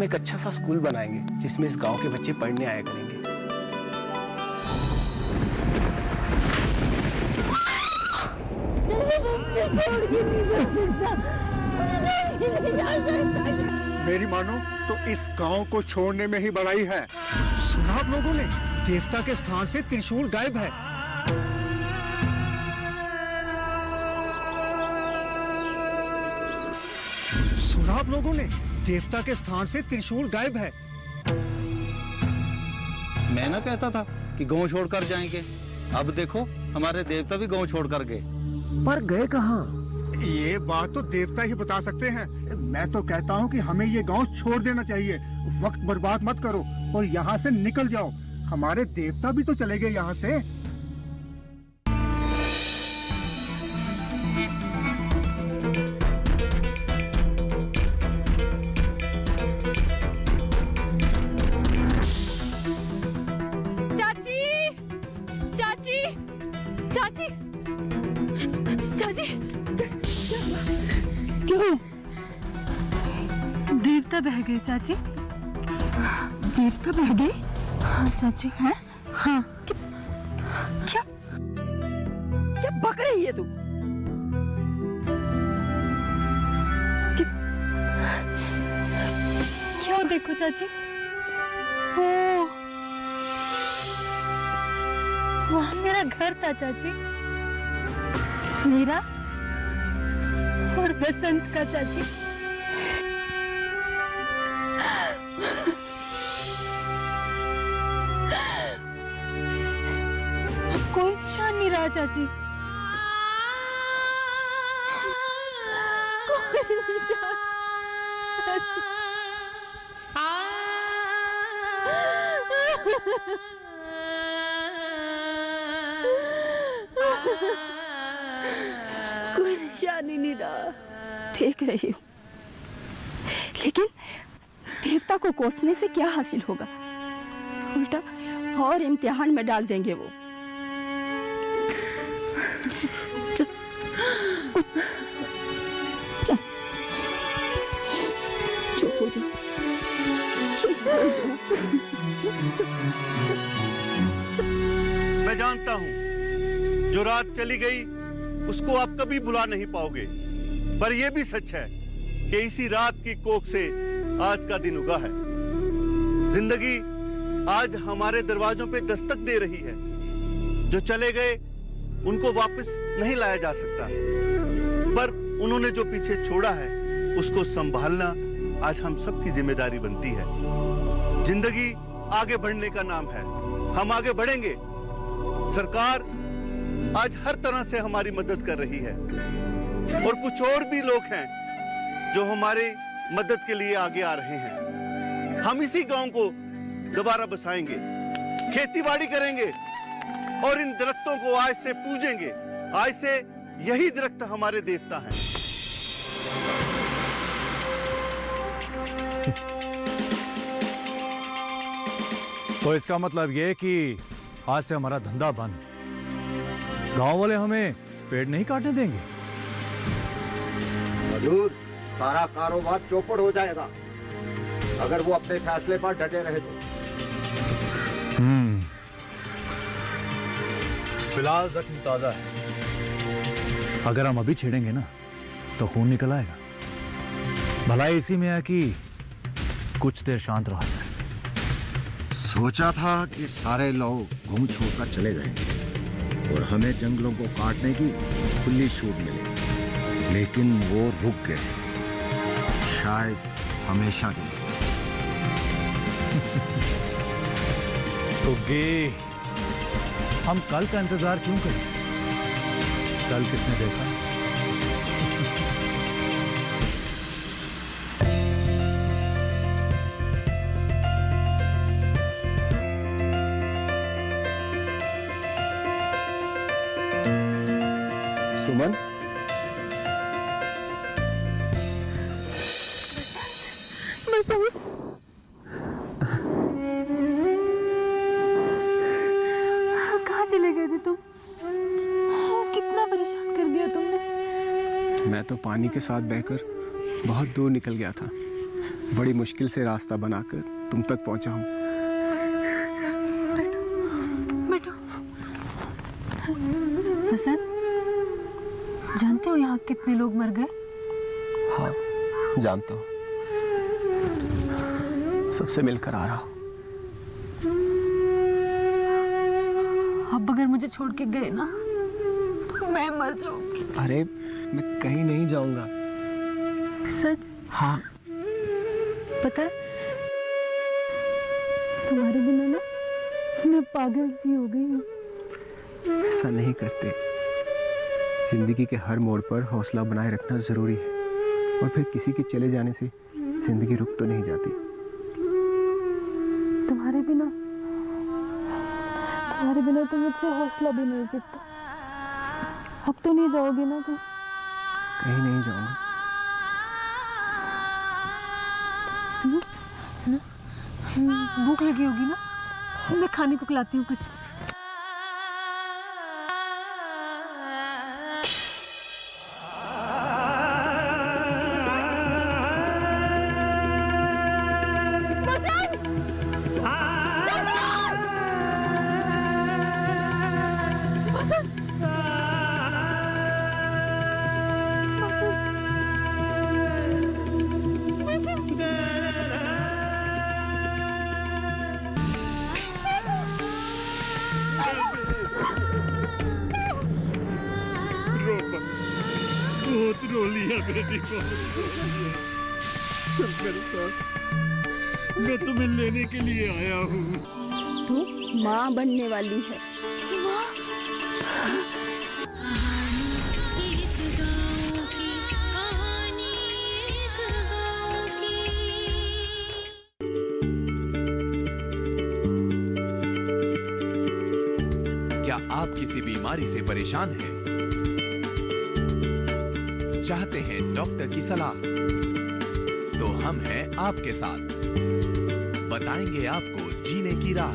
हम एक अच्छा सा स्कूल बनाएंगे जिसमें इस गांव के बच्चे पढ़ने आया करेंगे। मेरी मानो तो इस गांव को छोड़ने में ही बड़ाई है। सुना आप लोगों ने, देवता के स्थान से त्रिशूल गायब है। सुना आप लोगों ने, देवता के स्थान से त्रिशूल गायब है। मैं ना कहता था कि गांव छोड़कर जाएंगे, अब देखो हमारे देवता भी गांव छोड़कर गए। पर गए कहाँ? ये बात तो देवता ही बता सकते हैं। मैं तो कहता हूँ कि हमें ये गांव छोड़ देना चाहिए। वक्त बर्बाद मत करो और यहाँ से निकल जाओ। हमारे देवता भी तो चले गए यहाँ से। चाची, चाची, चाची, चाची, क्यों? देवता बह गए चाची। देवता बह गए? हाँ चाची। हैं? हाँ। क्या क्या बक रही है तू? क्या देखो चाची? ओ, वहाँ मेरा घर था चाची, मेरा और बसंत का चाची। कोई निशान नहीं रहा चाची, कोई निशान। चाची कोई निशान ही नहीं रहा। देख रही हूँ, लेकिन देवता को कोसने से क्या हासिल होगा? उल्टा और इम्तिहान में डाल देंगे वो। चल, चल, चुप हो जा, चुप हो जा, चुप, चुप, चुप, चुप। मैं जानता हूँ जो रात चली गई उसको आप कभी भुला नहीं पाओगे, पर यह भी सच है कि इसी रात की कोख से आज का दिन उगा है। जिंदगी आज हमारे दरवाजों पे दस्तक दे रही है। जो चले गए उनको वापस नहीं लाया जा सकता, पर उन्होंने जो पीछे छोड़ा है उसको संभालना आज हम सबकी जिम्मेदारी बनती है। जिंदगी आगे बढ़ने का नाम है, हम आगे बढ़ेंगे। सरकार आज हर तरह से हमारी मदद कर रही है और कुछ और भी लोग हैं जो हमारी मदद के लिए आगे आ रहे हैं। हम इसी गांव को दोबारा बसाएंगे, खेतीबाड़ी करेंगे और इन दरख्तों को आज से पूजेंगे। आज से यही दरख्त हमारे देवता हैं। तो इसका मतलब ये कि आज से हमारा धंधा बंद, गांव वाले हमें पेड़ नहीं काटने देंगे। हजूर, सारा कारोबार चौपट हो जाएगा अगर वो अपने फैसले पर डटे रहे तो। फिलहाल जख्म ताजा है, अगर हम अभी छेड़ेंगे ना तो खून निकल आएगा। भलाई इसी में है कि कुछ देर शांत रहा जाए। सोचा था कि सारे लोग घूम छोड़कर चले जाएंगे और हमें जंगलों को काटने की खुली छूट मिलेगी, लेकिन वो रुक गए, शायद हमेशा के लिए। तो गे हम कल का इंतजार क्यों करें? कल किसने देखा? सुमन, कहाँ चले गए थे तुम? कितना परेशान कर दिया तुमने। मैं तो पानी के साथ बहकर बहुत दूर निकल गया था। बड़ी मुश्किल से रास्ता बनाकर तुम तक पहुंचा हूं। बैठो। हसन, जानते हो यहाँ कितने लोग मर गए? हाँ, जानता हूं। सबसे मिलकर आ रहा हूं। अब अगर मुझे छोड़ के गए ना तो मैं मर जाऊंगी। अरे मैं कहीं नहीं जाऊंगा। सच? हाँ। पता है तुम्हारे बिना ना मैं पागल सी हो गई हूँ। ऐसा नहीं करते। जिंदगी के हर मोड़ पर हौसला बनाए रखना जरूरी है, और फिर किसी के चले जाने से जिंदगी रुक तो नहीं जाती। तुम्हारे बिना तो मुझसे हौसला भी नहीं जीतता। अब तो नहीं जाओगे ना तुम? कहीं नहीं जाऊंगा। भूख लगी होगी ना, मैं खाने को खिलाती हूँ कुछ। बहुत रो लिया बेटी को। चल मेरे साथ, मैं तुम्हें लेने के लिए आया हूँ। तू माँ बनने वाली है। क्या आप किसी बीमारी से परेशान हैं? चाहते हैं डॉक्टर की सलाह? तो हम हैं आपके साथ। बताएंगे आपको जीने की राह।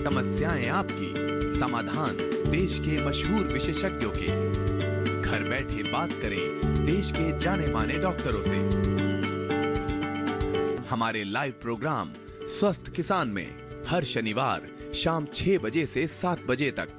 समस्याएं आपकी, समाधान देश के मशहूर विशेषज्ञों के। घर बैठे बात करें देश के जाने माने डॉक्टरों से। हमारे लाइव प्रोग्राम स्वस्थ किसान में हर शनिवार शाम 6 बजे से 7 बजे तक।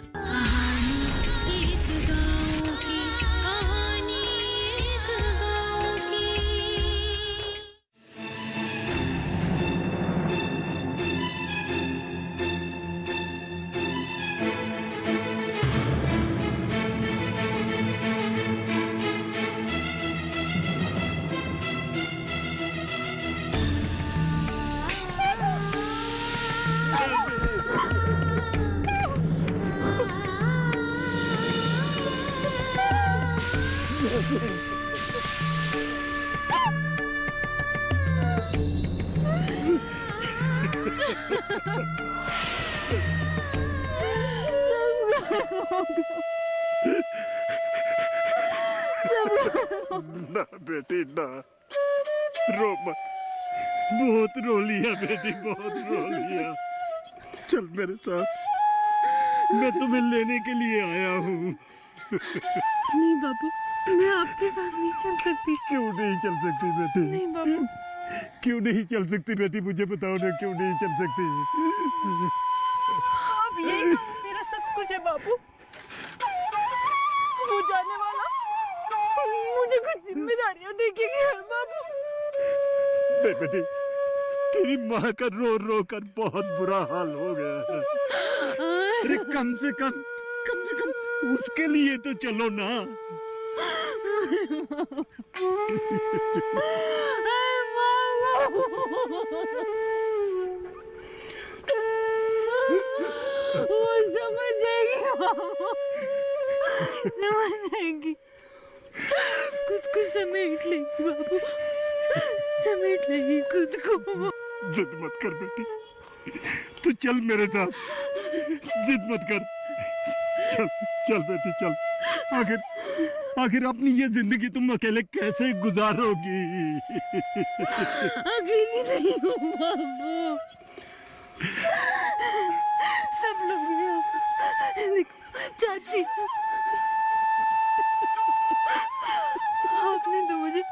ना बेटी ना, रो मत। बहुत रो लिया बेटी, बहुत रो लिया। चल मेरे साथ, मैं तुम्हें लेने के लिए आया हूँ। नहीं बाबू, मैं आपके साथ नहीं चल सकती। क्यों नहीं चल सकती बेटी? नहीं बाबू। क्यों नहीं चल सकती बेटी? मुझे बताओ ना, क्यों नहीं चल सकती? आप यही कहो, मेरा सब कुछ है बाबू। वो जाने वाला मुझे कुछ जिम्मेदारियां देखेगी बाबू। नहीं बेटी, तेरी माँ का रो रो कर बहुत बुरा हाल हो गया है। अरे कम से कम उसके लिए तो चलो ना। वो समझ जाएगी समझ जाएगी। खुद को समेट लेगी बाबू, समेट लेगी खुद को। जिद मत कर बेटी, तू चल मेरे साथ। जिद मत कर, चल बेटी चल। आखिर अपनी ये जिंदगी तुम अकेले कैसे गुजारोगी? अकेली नहीं हूँ बाबू, सब लोग हैं। देखो चाची, आपने तो मुझे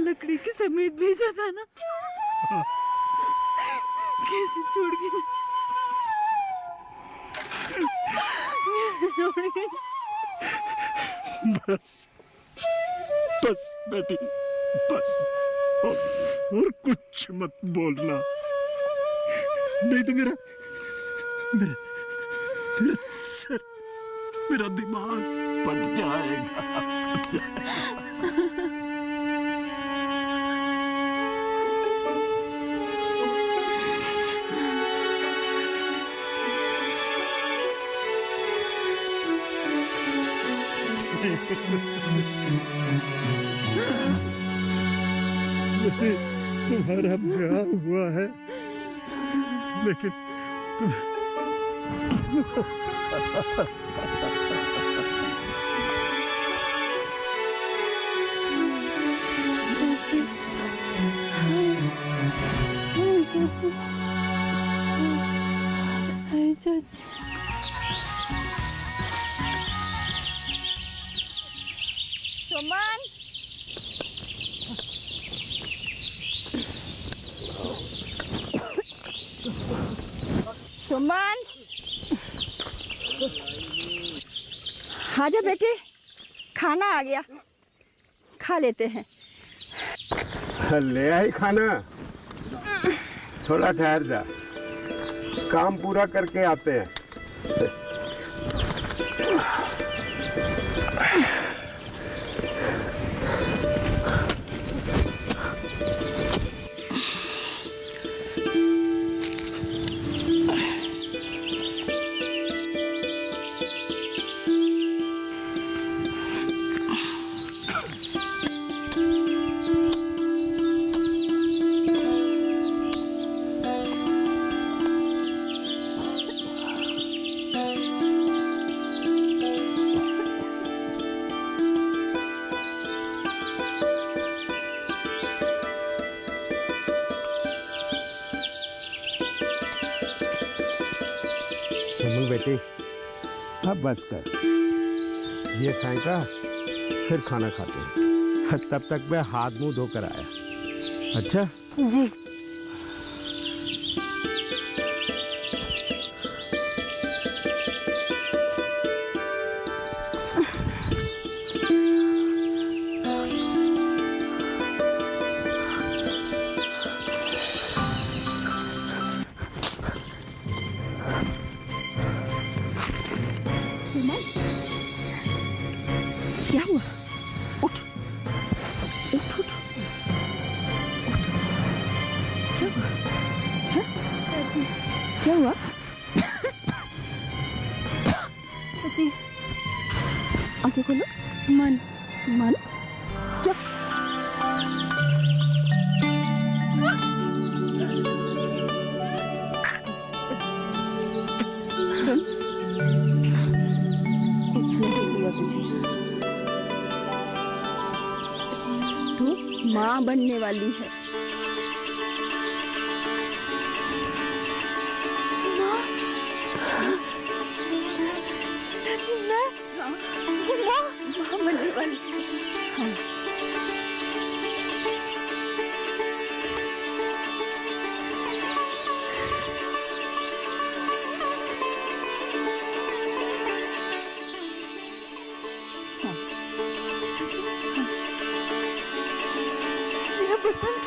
लकड़ी के समेत भेजा था ना, कैसे छोड़ गई, कैसे छोड़ गई। बस बस बेटी, बस और कुछ मत बोलना, नहीं तो मेरा मेरा मेरा सर, मेरा दिमाग फट जाएगा। तुम्हारा ब्याह हुआ है, लेकिन तुम सुमन, सुमन, आजा बेटे, खाना आ गया, खा लेते हैं। ले आई खाना, थोड़ा ठहर जा, काम पूरा करके आते हैं। बेटी अब बस कर, ये खाएगा फिर खाना खाते हैं। तब तक मैं हाथ मुंह धोकर आया। अच्छा जी। क्या हुआ? उठ उठ उठ, क्या हुआ? हैं? क्या हुआ? जी, आगे खोलो। मन मन क्या? सुन, कुछ नहीं हुआ तुझे, तू माँ बनने वाली है। माँ बनने वाली है। हाँ। मेरा पसंद,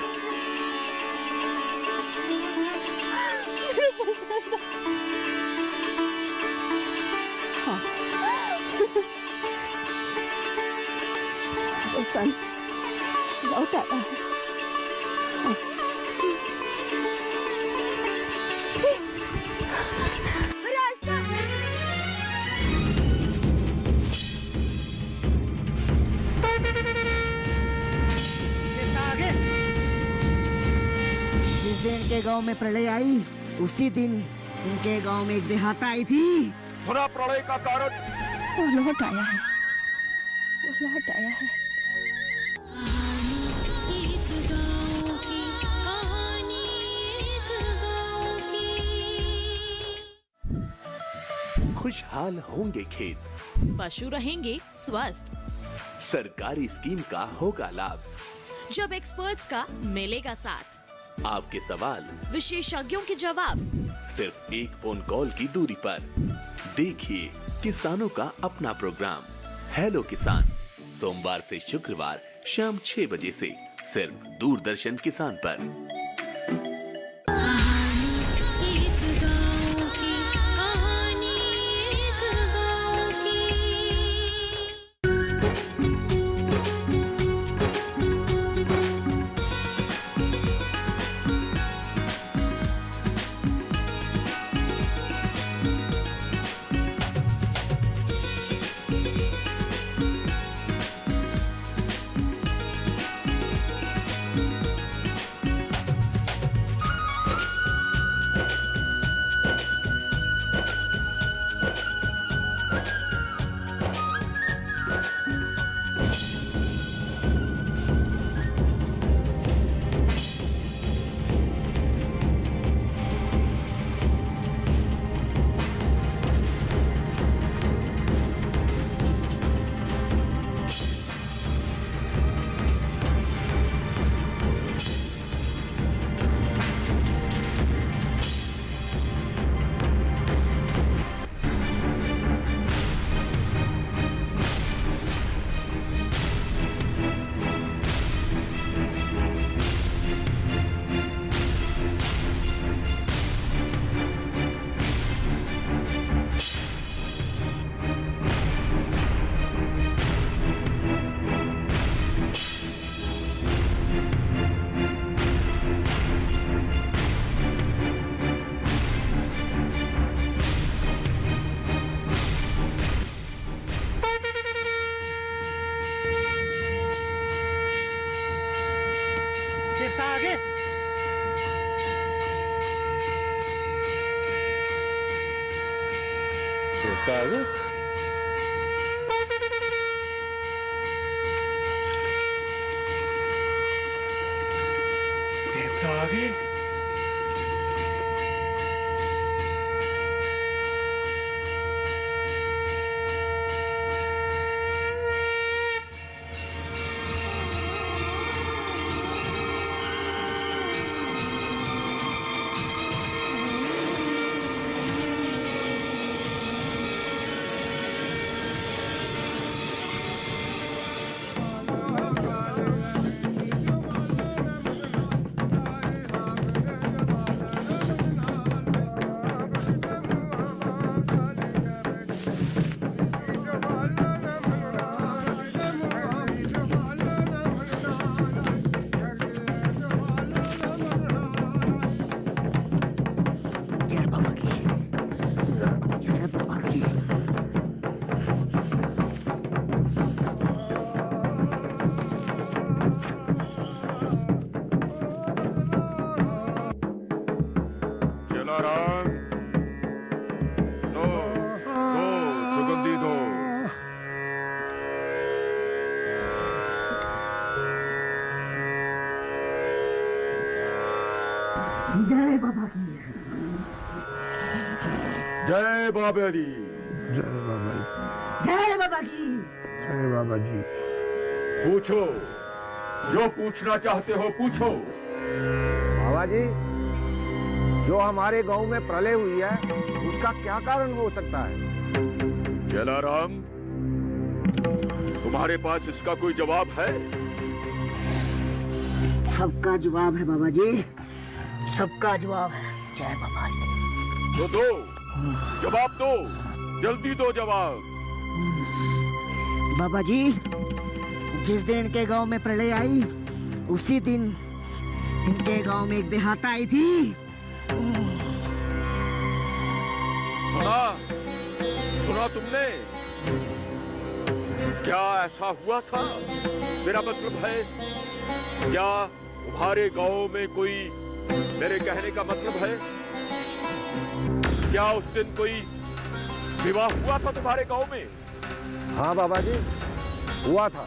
मेरा पसंद। हाँ, पसंद लौट आया है। हाँ। रास्ता जिस दिन इनके गांव में प्रलय आई, उसी दिन इनके गांव में एक देहाता आई थी। थोड़ा प्रलय का कारण वो लौट आया है, वो लौट आया है। खुशहाल होंगे खेत, पशु रहेंगे स्वस्थ, सरकारी स्कीम का होगा लाभ, जब एक्सपर्ट्स का मिलेगा साथ। आपके सवाल, विशेषज्ञों के जवाब, सिर्फ एक फोन कॉल की दूरी पर। देखिए किसानों का अपना प्रोग्राम हेलो किसान, सोमवार से शुक्रवार शाम 6 बजे से सिर्फ दूरदर्शन किसान पर। आगे आगे देवता आगे जय बाबा की जय बाबा जी जय बाबा जी जय बाबा की जय बाबा जी। पूछो जो पूछना चाहते हो पूछो। बाबा जी, जो हमारे गांव में प्रलय हुई है उसका क्या कारण हो सकता है? जलाराम, तुम्हारे पास इसका कोई जवाब है? सबका जवाब है बाबा जी, सबका जवाब है। जय बाबा जी। तो दो जवाब दो, जल्दी दो जवाब। बाबा जी, जिस दिन इनके गांव में प्रलय आई उसी दिन इनके गांव में एक देहाता आई थी। सुना तुमने? क्या ऐसा हुआ था? मेरा मतलब है क्या तुम्हारे गांव में कोई, मेरे कहने का मतलब है क्या उस दिन कोई विवाह हुआ था तुम्हारे गांव में? हाँ बाबा जी, हुआ था।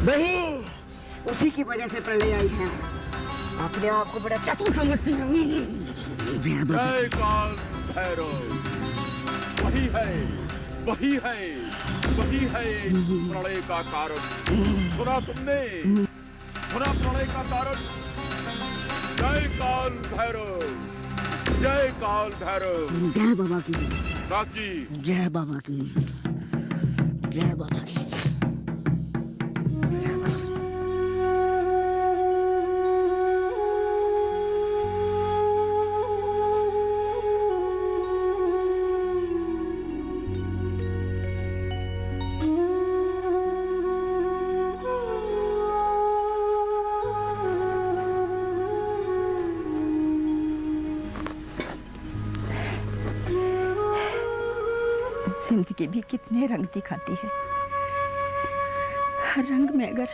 वही उसी की वजह से प्रलय आई है। अपने आप को बड़ा चतुर समझती है। जय काल भैरव, वही है वही है वही है प्रलय का कारण। सुना तुमने? सुना प्रलय का कारण। जय काल भैरव, जय काल भैरव। जय बाबा की। राजी। जय बाबा की, जय बाबा की। जिंदगी भी कितने रंग दिखाती है। हर रंग में अगर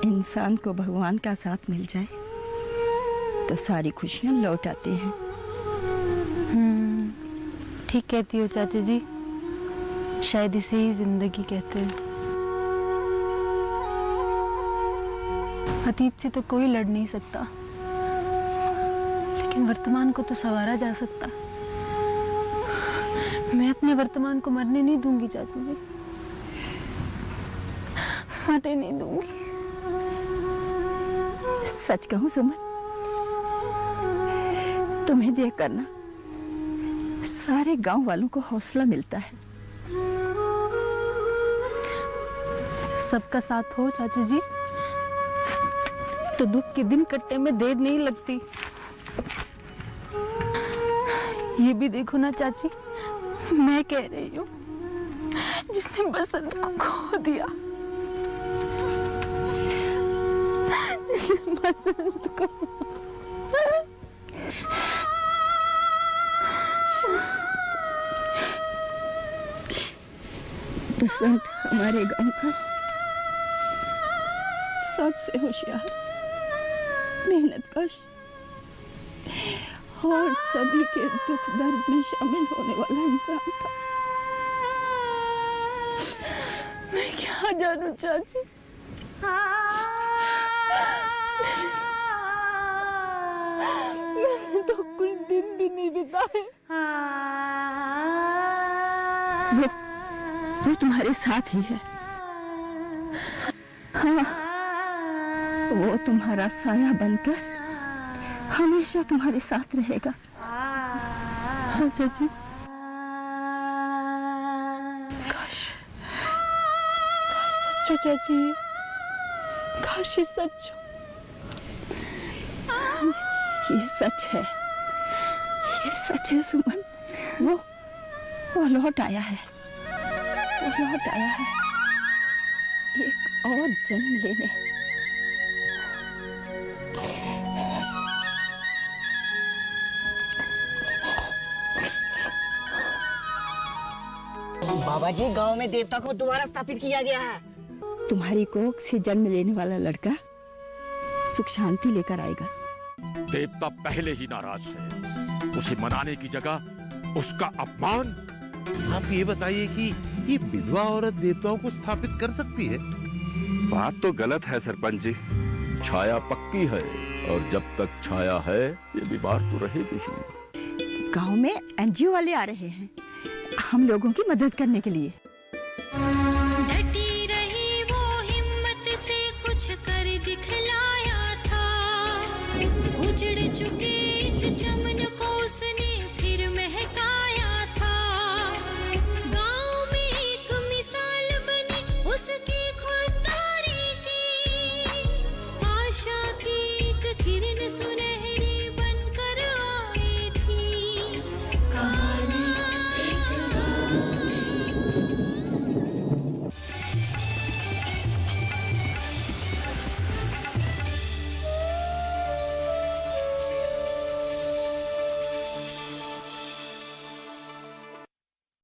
इंसान को भगवान का साथ मिल जाए तो सारी खुशियां लौट आती हैं। ठीक कहती हो चाचा जी, शायद इसे ही जिंदगी कहते हैं। अतीत से तो कोई लड़ नहीं सकता, लेकिन वर्तमान को तो संवारा जा सकता। मैं अपने वर्तमान को मरने नहीं दूंगी चाचा जी, मरने नहीं दूंगी। सच कहूं सुमन, तुम्हें देख कर ना सारे गांव वालों को हौसला मिलता है। सबका साथ हो चाचा जी तो दुख के दिन कटने में देर नहीं लगती। ये भी देखो ना चाची, मैं कह रही हूँ जिसने बसंत को खो दिया, बसंत को बसंत हमारे गांव का सबसे होशियार, मेहनतकश और सभी के दुख दर्द में शामिल होने वाला इंसान था। मैं क्या जानूं चाची, मैंने तो कुछ दिन भी नहीं बिताए। वो तुम्हारे साथ ही है। हाँ, वो तुम्हारा साया बनकर हमेशा तुम्हारे साथ रहेगा। हाँ चाची। काश सच हो चाची, काश ये सच हो। ये सच है, ये सच है सुमन। वो लौट आया है, वो लौट आया है एक और जन्म लेने। बाबा जी, गांव में देवता को दोबारा स्थापित किया गया है। तुम्हारी कोख से जन्म लेने वाला लड़का सुख शांति लेकर आएगा। देवता पहले ही नाराज है, उसे मनाने की जगह उसका अपमान। आप ये बताइए कि ये विधवा औरत देवताओं को स्थापित कर सकती है? बात तो गलत है सरपंच जी, छाया पक्की है और जब तक छाया है ये बीमार तो रहेगी ही। गांव में एनजीओ वाले आ रहे हैं हम लोगों की मदद करने के लिए।